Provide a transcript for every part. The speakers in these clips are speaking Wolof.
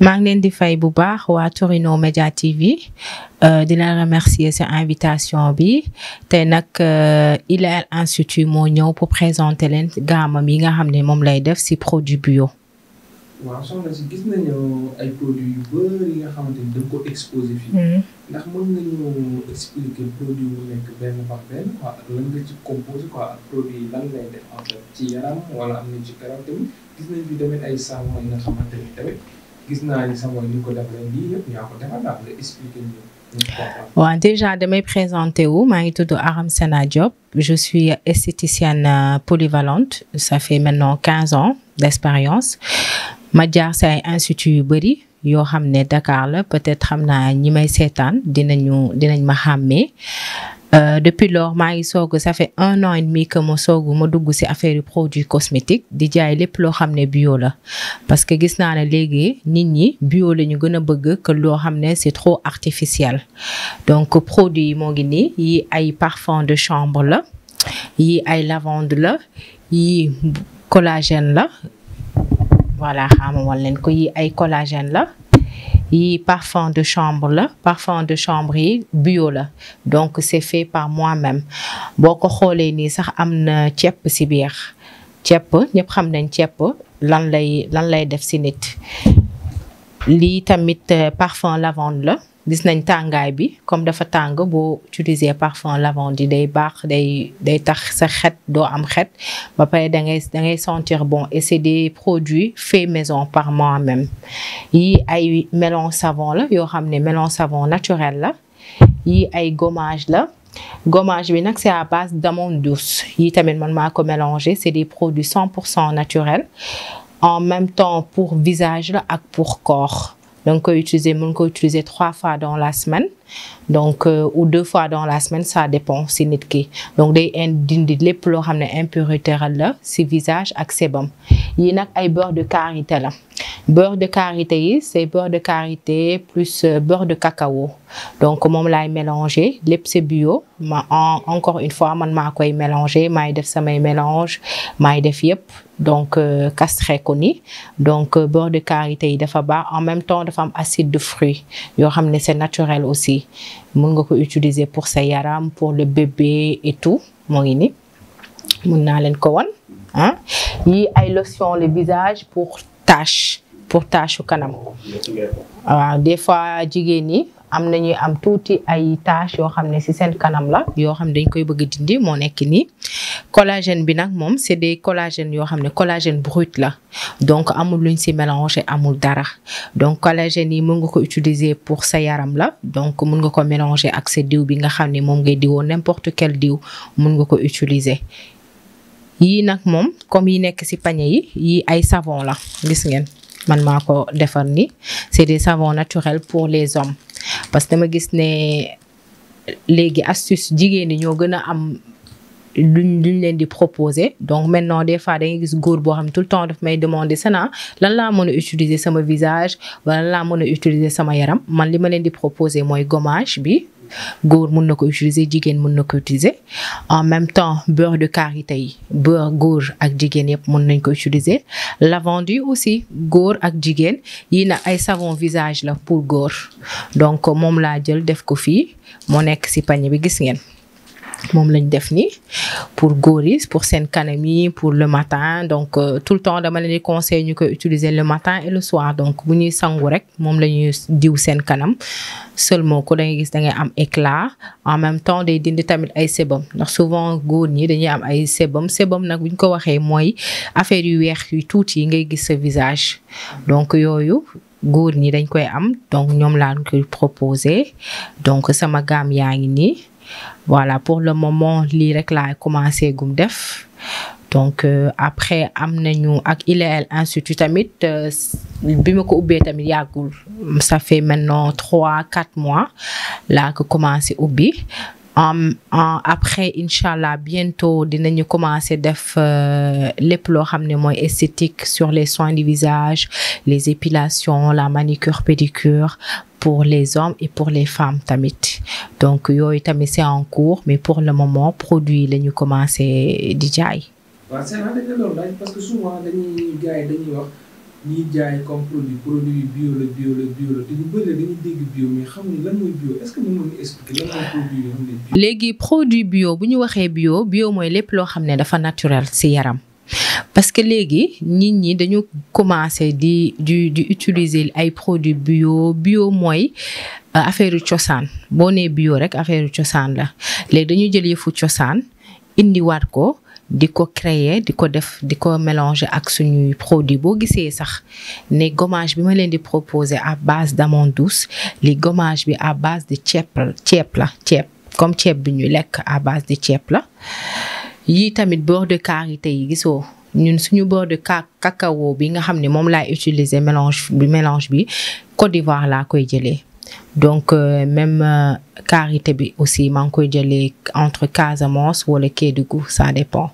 maa ngi leen di fay bu baax waa Torino Media TV di la remercier sa invitation bi te nag ILEL Institut moo ñëw pour présenter leen gaamam yi nga xam ne moom lay def ci produit bio. waaw soxna si gis nañu ay produits yu bëri yi nga xamante ni dañ ko exposé fii. ndax mën nañu expliquer produit yu nekk benn par benn quoi lan nga ci composé quoi ak produit yi lan lay def en fait ci yaram wala am na ci garab tamit gis nañ fi tamit ay savon yi nga xamante ni tamit gis naa ni savon yi ni ko defaree lii yëpp yaa ko defar daal nga expliquer ñu. waaw déjà damay présenté wu maa ngi tudd Aram Sena Diop je suis esthéticienne polyvalente ça fait maintenant 15 ans d'expérience ma jaar si ay institut yu bëri yoo xam ne Dakar la peut-être xam naa ñi may seetaan dinañ ma xàmmee depuis lors maa ngi soog ça fait 1 an et demi que ma dugg ci affaire yu produits cosmétiques di jaay lépp loo xam ne bio la parce que gis naa ne léegi nit ñi bio la ñu gën a bëgg que loo xam ne c'est trop artificiel donc produit yi moo ngi nii yi ay parfum de chambre la yi ay lavande la yi collagène la voilà xamal leen ko yi ay collagène la yi parfum de chambre la parfum de chambre yi bio la donc c'est fait par moi-même boo ko xoolee nii sax am na ceeb ci biir ceeb ñëpp xam nañ ceeb lan lay def ci nit lii tamit parfum lavande la gis nañ tàngaay bi comme dafa tàng boo utiliser parfum lavande yi day baax day tax sa xet doo am xet ba pare da ngay sentir bon et c'est des produits faits maison par moi-même yi ay mélange savon la yoo xam ne mélange savon naturel la yi ay gommage la gommage bi nag c'est à base d'amande douce yi tamit man maa ko mélanger c'est des produits 100% naturels en même temps pour visage la ak pour corps donc mën ko utiliser 3 fois dans la semaine donc ou 2 fois dans la semaine ça dépend ci nit ki donc day dindi lépp loo xam ne impurité la ci visage ak sébum yi nag ay beurre de karité la beurre de karité yi c'est beurre de karité plus beurre de cacao donc moom laay mélanger lépp c'est bio encore une fois man maa koy mélanger maay def samay mélange maay def yépp donc castré ko ni donc beurre de karité yi dafa baax en même temps dafa am acide de fruits yoo xam ne c'est naturel aussi mën nga ko utiliser pour sa yaram pour le bébé et tout moo ngi ni mën naa leen ko wan ah yi ay lotion le visage pour tache kanam waaw des fois jigéen ñi am nañuy am tuuti ay tache yoo xam ne ci seen kanam la yoo xam ne dañ koy bëgg dindi moo nekk nii collagène bi nag moom c'est des collagènes yoo xam ne collagène brut la donc amul luñ ci mélanger amul dara donc collagène yi mën nga ko utiliser pour sa yaram la donc mën nga ko mélanger ak sa diw bi nga xam ne moom ngay diwoo n'importe quel diw mën nga ko utiliser yii nag moom comme yi nekk ci panier yi ay savon la gis ngeen man maa ko defar ni c'est des savons naturels pour les hommes parce que dama gis ne léegi astuce jigéen ñi ñoo gën a am luñ leen di proposer donc maintenant des fois da ngay gis góor boo xam tout le temps daf may demander Sena lan laa mën a utiliser sama visage wala lan laa mën a utiliser sama yaram man li ma leen di proposer mooy gommage bi góor mën na ko utiliser jigéen mën na ko utiliser en même temps beurre de karité yi beurre góor ak jigéen yëpp mën nañ ko utiliser lavande yi aussi góor ak jigéen yi na ay savon visage la pour góor donc moom laa jël def ko fii moo nekk ci panier bi gis ngeen moom lañ def ni pour góor yi pour seen kanam yi pour le matin donc tout le temps dama leen di conseiller ñu koy utiliser le matin et le soir donc bu ñuy sangu rek moom la ñuy diw seen kanam seulement ko da ngay gis da ngay am éclat en même temps day dindi tamit ay sébum ndax souvent góor ñi dañuy am ay sébum nag bu ñu ko waxee mooy affaire yu weex yu tuuti yi ngay gis sa visage donc yooyu góor ñi dañ koy am donc ñoom laa koy proposer donc sama gamme yaa ngi nii voilà pour le moment lii rek laa commencé gum def donc après am nañu ak ILEL Institut tamit bi ma ko ubbee tamit yàggul ça fait maintenant 3-4 mois laa ko commencé ubbi après inchallah bientôt dinañu commencer def lépp loo xam ne mooy esthétique sur les soins du visage les épilations la manicure pédicure pour les hommes et pour les femmes tamit donc yooyu tamit c'est en cours mais pour le moment produit la ñu commencer di jaay. waaw c'est vrai dañu la doon laaj parce que souvent dañuy gars yi dañuy wax ñiy jaay comme produit bio la te ñu bëri dañuy dégg bio mais xamuñu lan mooy bio est-ce que mën nga expliquer lan mooy produit yoo xam ne bio. léegi produit bio bu ñu waxee bio mooy lépp loo xam ne dafa naturel ci yaram. parce que léegi nit ñi dañu commencé di utiliser ay produits bio mooy affaire cosaan boo nee bio rek affaire cosaan la léegi dañu jël yëfu cosaan indiwaat ko di ko créer di ko def di ko mélanger ak suñuy produit boo gisee sax ne gommage bi ma leen di proposer à base d'amande douce li gommage bi à base de ceeb la comme ceeb bi ñu lekk à base de ceeb la. yii tamit beurre de karité yi gisoo ñun suñu beurre de cacao bi nga xam ne moom laay utiliser mélange bi Côte d'Ivoire laa koy jëlee donc même karité bi aussi maa ngi koy jëlee entre Casamance wala Kédougou ça dépend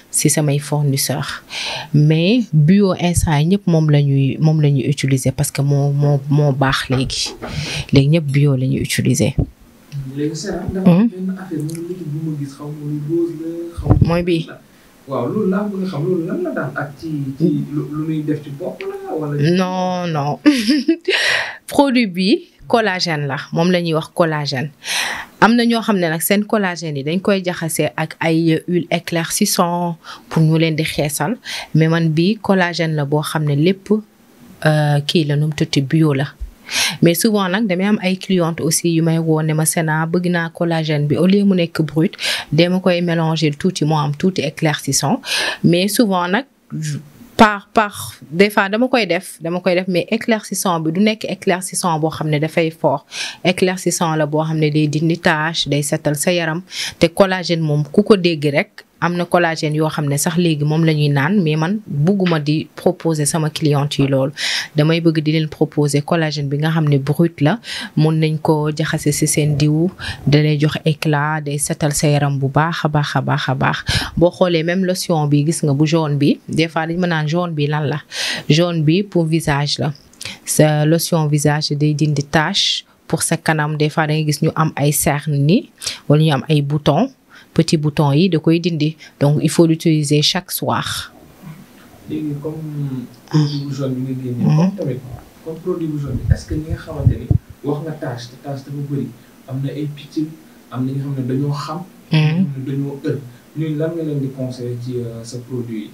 si samay fournisseur mais bio instant yi ñëpp moom la ñuy utiliser parce que moo baax léegi ñëpp bio la ñuy utiliser. léegi Sera dafa benn affaire bu ma gis xaw ma lu rose la xaw ma. mooy bii. waaw loolu laa bëgg a xam loolu lan la daan ak ci lu ñuy def ci bopp la wala. non produit bi collagène la moom la ñuy wax collagène am na ñoo xam ne nag seen collagène yi dañ koy jaxasee ak ay huile éclaircissant pour ñu leen di xeesal mais man bii collagène la boo xam ne lépp kii la nu mu tudd bio la. mais souvent nag damay am ay clientes aussi yu may woo ne ma Sena bëgg naa collagène bi au lieu mu nekk brut dama koy mélanger tuuti moo am tuuti éclaircissant mais souvent nag par des fois dama koy def mais éclaircissant bi du nekk éclaircissant boo xam ne dafay fort éclaircissant la boo xam ne day dindi tache day setal sa yaram te collagène moom ku ko dégg rek am na collagène yoo xam ne sax léegi moom la ñuy naan mais man bugguma di proposer sama cliente yi loolu damay bëgg di leen proposer collagène bi nga xam ne brut la mun nañ ko jaxase ci seen diw da lay jox éclat day setal sa yaram bu baax a baax boo xoolee même lotion bi gis nga bu jaune bi des fois dañ ma naan jaune bi lan la jaune bi pour visage la sa lotion visage day dindi tache pour sa kanam des fois da ngay gis ñu am ay cernes ni wala ñu am ay boutons petit bouton yi da koy dindi donc il faut l'utiliser chaque soir. léegi comme produit bu jaune bi nga génne. comme produit bu jaune bi est-ce que ñi nga xamante ni wax nga tache te tache dafa bëri am na ay picc am na ñi nga xam ne dañoo xam. am na dañoo ñun lan nga leen di conseiller ci sa produit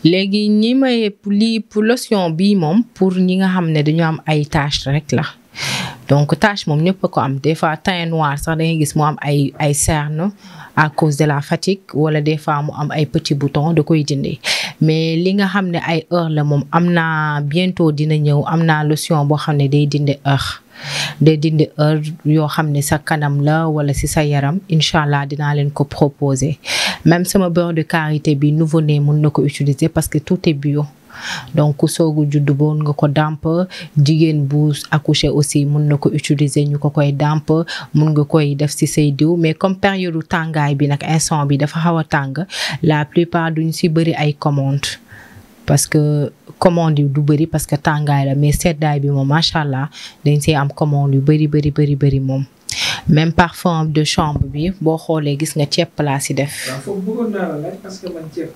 yi. léegi ñi may lii pour lotion bii moom pour ñi nga xam ne dañoo am ay tache rek la. donc tache moom ñëpp ko am des fois teint noir sax da ngay gis mu am ay cernes à cause de la fatigue wala des fois mu am ay petits boutons da koy dindi mais li nga xam ne ay heure la moom am naa bientôt dina ñëw am naa lotion boo xam ne day dindi heure yoo xam ne sa kanam la wala ci sa yaram incha allah dinaa leen ko proposer même sama beurre de karité bi nouveau-né mun na ko utiliser parce que tout est bio. donc ku soogu juddu boon nga ko dàmp jigéen bu accoucher aussi mun na ko utiliser ñu ko koy dàmp mun nga koy def ci say diw mais comme période tàngaay bi nag instant bi dafa xaw a tàng la plupart duñ ci bëri ay commande parce que commande yu du bëri parce que tàngaay la mais seddaay bi moom macha allah dañ ci am commande yu bëri moom même parfum de chambre bi boo xoolee gis nga ceeb laa ci def. waaw foofu bëggoon naa la laaj parce que man ceeb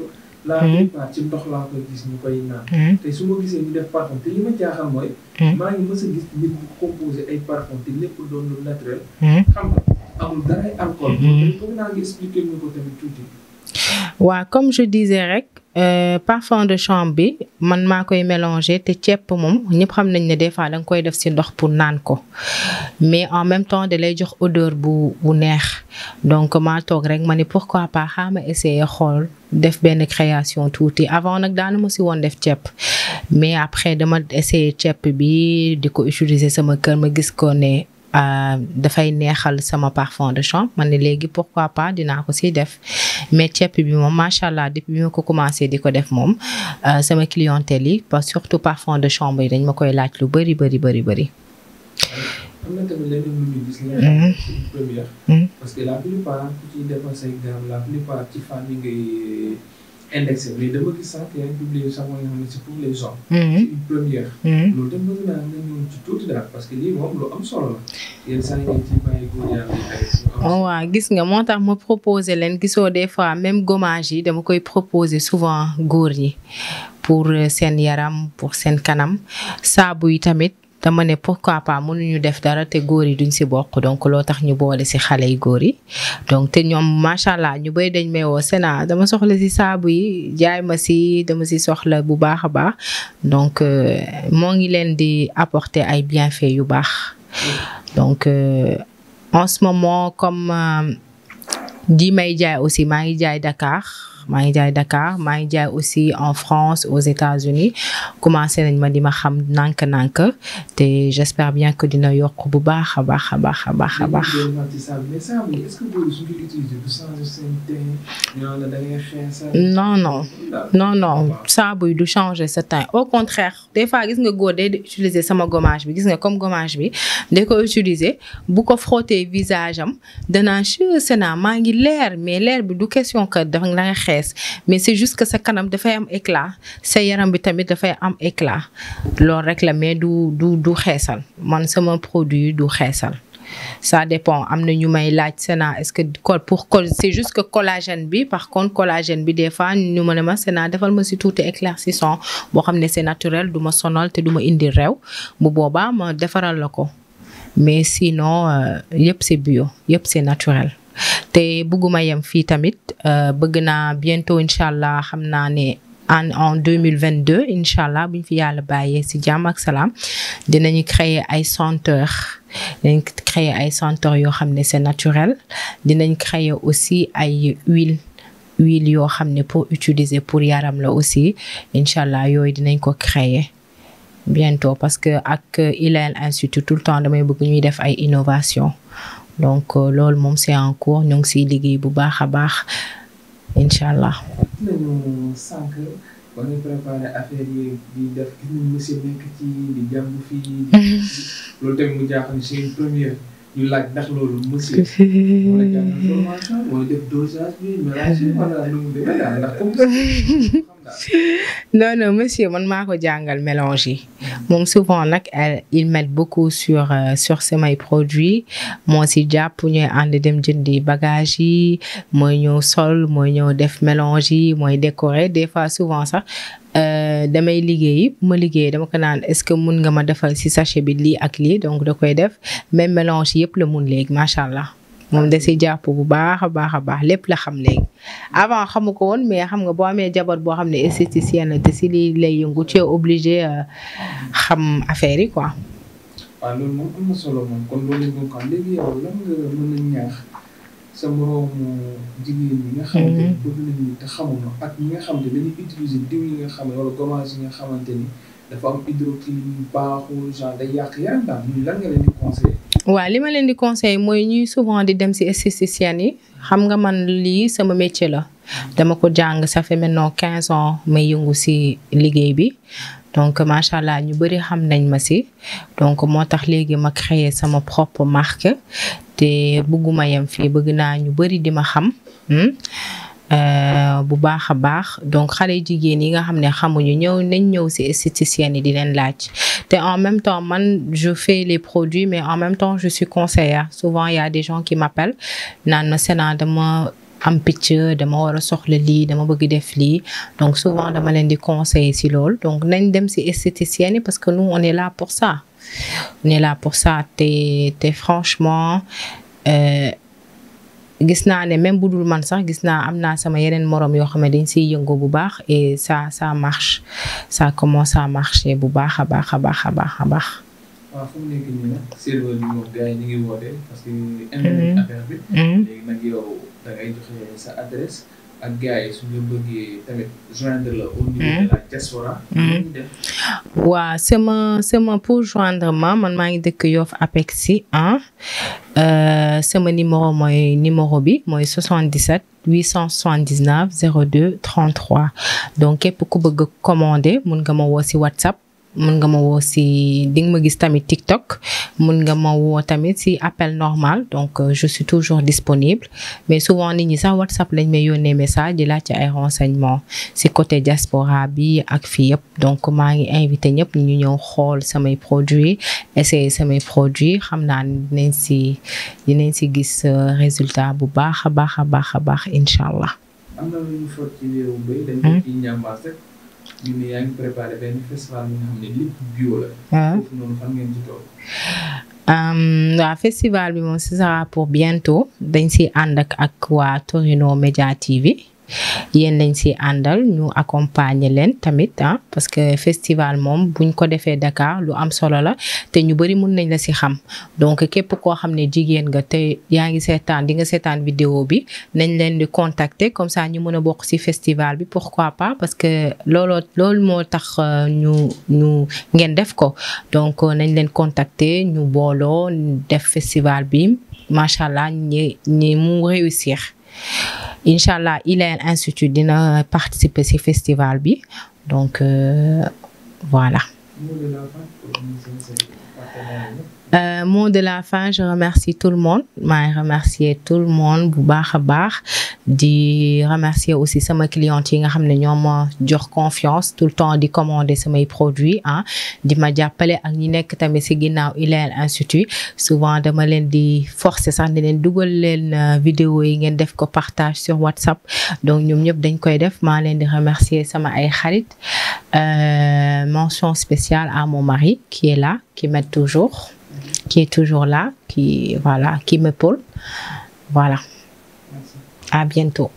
la plupart ci ndox laa koy gis ñu koy naan. te su ma gisee ñu def parfum te li ma jaaxal mooy. maa ngi mës a gis nit bu composé ay parfum te lépp doon lu naturel. xam nga amul dara ay alcool. bëgg naa nga expliquer ñu ko tamit tuuti. waaw comme je disais rek parfum de chambre bi man maa koy mélanger te ceeb moom ñëpp xam nañ ne des fois da nga koy def ci ndox pour naan ko mais en même temps da lay jox odeur bu neex donc maa toog rek ma ne pourquoi pas xaama essayer xool def benn création tuuti avant nag daana ma ci woon def ceeb mais après dama essayer ceeb bi di ko utiliser sama kër ma gis ko ne dafay neexal sama parfum de chambre man ne léegi pourquoi pas dinaa ko ci def mais ceeb bi moom macha allah depuis bi ma ko commencé di ko def moom sama clientèle yi surtout parfum de chambre yi dañ ma koy laaj lu bëri. am na tamit leneen lu ñu gis ne première parce que la plupart ku ci defal say gamme la plupart ci femme yi indexé mais dama gis sànq yaa ngi publié savon yoo xam ne c'est pour les hommes. c'est une première. loolu tam bëgg naa nga ñëw ci tuuti daal parce que lii moom lu am solo la yenn saa yi ngeen ciy bàyyi góor yàlla yi ay. waaw gis nga moo tax ma proposé leen gisoo des fois même gommage yi dama koy proposé souvent góor yi pour seen yaram pour seen kanam saabu yi tamit. dama ne pourquoi pas mënuñu def dara te góor yi duñ si bokk donc loo tax ñu boole si xale yi góor yi donc te ñoom macha allah ñu bëri dañ may woo Séna dama soxla si saabu yi jaay ma si dama si soxla bu baax a baax donc moo ngi leen di apporter ay bienfaits yu baax donc en ce moment comme di may jaay aussi maa ngi jaay Dakar. maa ngi jaay aussi en France aux États-Unis commencé nañ ma di ma xam nànk-nànk te j'espère bien que dina yokk bu baax a baax a baax a baax a baax. non saabu yi du changer sa teint au contraire des fois gis nga góor day utiliser sama gommage bi gis nga comme gommage bi da ko utiliser bu ko frotter visage am danaa Séna maa ngi leer mais leer bi du question que dafa nga xees mais c'est juste que sa kanam dafay am éclat sa yaram bi tamit dafay am éclat loolu rek la mais du xeesal man sama produit du xeesal ça dépend am na ñu may laaj Séna est-ce que c'est juste que collagène bi par contre collagène bi des fois ñu ma ne ma Séna defal ma si tuuti éclaircissant boo xam ne c'est naturel du ma sonal te du ma indi réew bu boobaa ma defaral la ko mais sinon yëpp c'est bio yëpp c'est naturel te bëgguma yem fii tamit bëgg naa bientôt incha allah xam naa ne en 2022 incha allah buñ fi yàlla bàyyee si jàmm ak salaam dinañu créer ay senteurs yoo xam ne c'est naturel dinañ créer aussi ay huile yoo xam ne pour utiliser pour yaram la aussi incha allah yooyu dinañ ko créer bientôt parce que ak ILL Institute tout le temps damay bëgg ñuy def ay innovation donc loolu moom c'est en cours ñu ngi siy liggéey bu baax a baax incha allah. nañu sànq ba nga préparé affaire yi di def gis nañu monsieur nekk ci di jàmm fii loolu tamit mu jaaxal ni c'est une première ñu laaj ndax loolu monsieur wala jàngal formation wala def dosage bi mélange wala nu mu demee daal ndax comme non monsieur man maa ko jàngal mélange yi moom souvent nag il met beaucoup sur samay produits moo si jàpp ñooy ànd dem jëndi bagage yi mooy ñëw sol mooy ñëw def mélange yi mooy décorer des fois souvent sax damay liggéey ma liggéey dama ko naan est-ce que mun nga ma defal si sachet bi lii ak lii donc da koy def même mélange yëpp la mun léegi macha allah moom da si jàpp bu baax a baax lépp la xam léegi avant xamu ko woon mais xam nga boo amee jabar boo xam ne esthéticienne la te si lii lay yëngu tu es obligé xam affaire yi quoi. waaw loolu moom am na solo moom kon loolu lañ ko léegi yow lan nga mën a ñaax sa moroomu jigéen ñi nga xamante ni bëgg nañu te xamuñu ak ñi nga xamante dañuy utiliser diw yi nga xam ne wala gommage yi nga xamante ni dafa am hydroquinone baaxul genre day yàq yaram daal ñun lan nga leen di conseiller. waaw li ma leen di conseiller mooy ñuy souvent di dem ci esthéticienne yi xam nga man lii sama métier la dama ko jàng ça fait maintenant 15 ans may yëngu ci liggéey bi donc macha allah ñu bari xam nañ ma ci donc moo tax léegi ma créer sama propre marque te bëgguma yem fii bëgg naa ñu bari di ma xam bu baax a baax donc xale jigéen yi nga xam ne xamuñu ñëw ci esthéticienne yi di leen laaj te en même temps man je fais les produits mais en même temps je suis conseillère souvent il y a des gens qui m'appellent naan ma Séna dama am picc dama war a soxla lii dama bëgg def lii donc souvent dama leen di conseiller ci loolu donc nañ dem ci esthéticienne yi parce que nous on est là pour ça te franchement gis naa ne même bu dul man sax gis naa am naa sama yeneen morom yoo xam ne dañ siy yëngu bu baax et ça marche ça commence à marcher bu baax a baax. waaw fu mu nekk nii nag serveur bi moom gars yi ñu ngi woote parce que internet affaire bi. léegi nag yow da ngay joxe sa adresse ak gars yi suñu bëggee tamit joindre la au niveau de la diaspora. waaw sama pour joindre ma man maa ngi dëkk Yoff Apexi sama numéro bi mooy 77 879 02 33 donc képp ku bëgg commander mun nga ma woo ci WhatsApp mën nga ma woo si di nga ma gis tamit TikTok mën nga ma woo tamit si appel normal donc je suis toujours disponible mais souvent nit ñi sax WhatsApp lañ may yónnee message di laaj ci ay renseignements si côté diaspora bi ak fii yëpp donc maa ngi invité ñëpp ñu ñëw xool samay produits essayer samay produits xam naa dinañ si gis résultat bu baax a baax a baax a baax incha allah. am na lu ñu foog ci wéeru mbéy dañ ko ciy ñambaas rek ñu ne yaa ngi préparé benn festival bi nga xam ne lépp bio la. foofu noonu fan ngeen ci toll. waaw festival bi moom ce sera pour bientôt dañ si ànd ak waa Torino Media TV yéen lañ si àndal ñu accompagner leen tamit parce que festival moom buñ ko defee Dakar lu am solo la te ñu bari mun nañ la si xam donc képp koo xam ne jigéen nga te yaa ngi seetaan di nga seetaan vidéo bi nañ leen di contacter comme ça ñu mën a bokk si festival bi pourquoi pas parce que loolu moo tax ñu ngeen def ko donc nañ leen contacter ñu booloo def festival bi macha allah ñi mu réussir. Inch'Allah ILEN Institute dina participer ci festival bi donc voilà. Mot de la fin, je remercie tout le monde. Je remercie tout le monde bu baax a baax di remercier aussi sama clientes yi nga xam ne ñoo ma jox confiance tout le temps di commander samay produits di ma jàppale ak ñi nekk tamit ci ginnaaw ILEN Institute souvent dama leen di forcer sax di leen dugal leen vidéo yi ngeen def ko partage sur WhatsApp donc ñoom ñëpp dañ koy def maa leen di remercier sama ay xarit mention spéciale à mon mari qui est là qui m'aide toujours qui est toujours là qui m'épaule voilà. Merci. À bientôt.